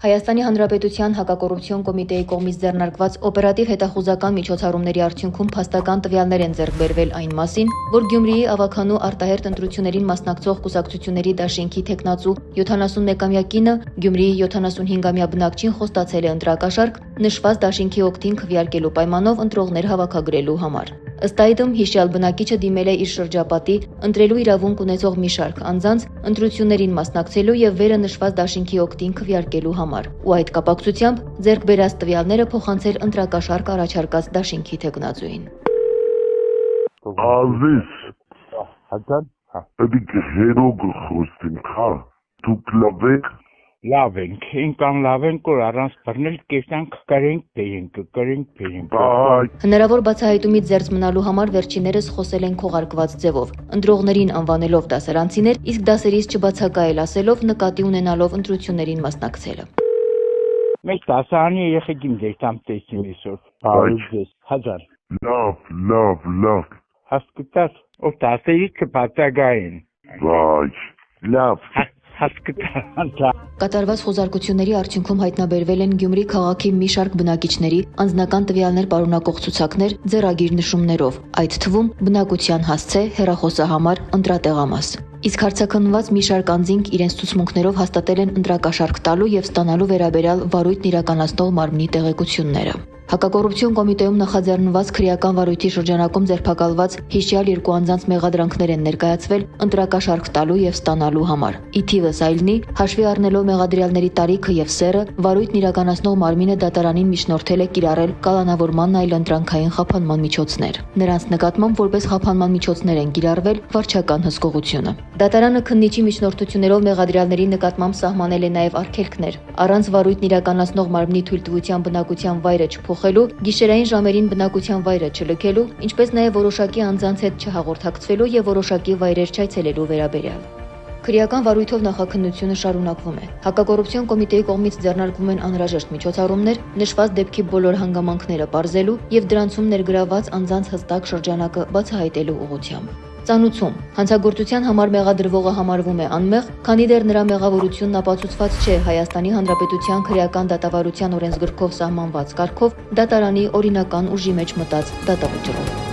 Հայաստանի Հանրապետության հակակոռուպցիոն կոմիտեի կողմից ձեռնարկված օպերատիվ հետախուզական միջոցառումների արդյունքում փաստական տվյալներ են ձեռք բերվել այն մասին, որ Գյումրիի ավագանու արտահերթ ընտրություններին մասնակցող կուսակցությունների դաշինքի թեկնածու 71-ամյա կինը Գյումրիի 75-ամյա բնակչին խոստացել է ընտրակաշառք նշված դաշինքի օգտին քվեարկելու պայմանով ընտրողներ հավաքագրելու համար։ Ըստ այդմ հիշյալ բնակիչը դիմել է իր շրջապատի ընտրելու իրավունք ունեցող մի շարք անձանց ընտրություններին մասնակցելու եւ վերը նշված դաշինքի օգտին քվեարկելու համար, ու այդ կապակցությամբ ձեռք բերած տվյալները փոխանցել ընտրակաշառք առաջարկած դաշինքի թեկնածուին։ Ազիզ, Էդիկ հերոգ խոստին, հա, դուք լավ եք։ Լավ ենք, ինքան լավ ենք, որ առանց բռնել կեսանք կրենք բերենք։ Հնարավոր բացահայտումից զերծ մնալու համար վերջիններս խոսել են քողարկված ձևով, ընտրողներին անվանելով դասարանցիներ, իսկ դասերից չբացակայել ասելով նկատի ունենալով ընտրություններին մասնակցելը։ Մեծ դասարանի երեխեքին դերտամ տեսնի այսօր։ Հազար։ Լավ։ Հասկացած, ով դասերից կբացակայեն։ Վայ, Լավ, հասկացա։ Կատարված խոզարկությունների արդյունքում հայտնաբերվել են Գյումրի քաղաքի մի շարք բնակիչների անձնական տվյալներ պարունակող ցուցակներ ձեռագիր նշումներով, այդ թվում բնակության հասցե, հեռախոսահամար, ընտրատեղամաս։ Իսկ հարցաքննված մի շարք անձինք իրենց ցուցմունքներով հաստատել են ընտրակաշառք տալու եւ ստանալու վերաբերյալ վարույթն իրականացնող մարմնի տեղեկությունները։ Հակակոռուպցիոն կոմիտեում նախաձեռնված քրեական վարույթի շրջանակում ձերբակալված հիշյալ երկու անձանց մեղադրանքներ են ներկայացվել ընտրակաշառք տալու եւ ստանալու համար։ Ի թիվս այլնի, հաշվի առնելով մեղադրյալների տարիքը եւ սեռը, վարույթն իրականացնող մարմինը դատարանին միջնորդել է կիրառել կալանավորման այլընտրանքային խափանման միջոցներ։ Նրանց նկատմամբ որպես խափանման միջոցներ են կիրառվել վարչական հսկողությունը։ Դատարանը քննիչի միջնորդություններով մեղադրյալների նկատմամբ սահմանել է նաեւ արգելքներ։ Առանց վարույթն իրականացնող մարմնի թույլտվության բնակության վայրը փոխելու, գիշերային ժամերին բնակության վայրը չլքելու, ինչպես նաև որոշակի անձանց հետ չհաղորդակցվելու եւ որոշակի վայրեր չայցելելու վերաբերյալ։ Քրեական վարույթով նախաքննությունը շարունակվում է։ Հակակոռուպցիոն կոմիտեի կողմից ձեռնարկվում են անհրաժեշտ միջոցառումներ նշված դեպքի բոլոր հանգամանքները պարզելու եւ դրանցում ներգրավված անձանց հստակ շրջանակը բացահայտելու ուղղությամբ։ Ծանուցում հանցագործության համար մեղադրվողը համարվում է անմեղ, քանի դեռ նրա մեղավորությունն ապացուցված չէ Հայաստանի Հանրապետության քրեական դատավարության օրենսգրքով սահմանված կարգով դատարանի օրինական ուժի մեջ մտած դատավճռով։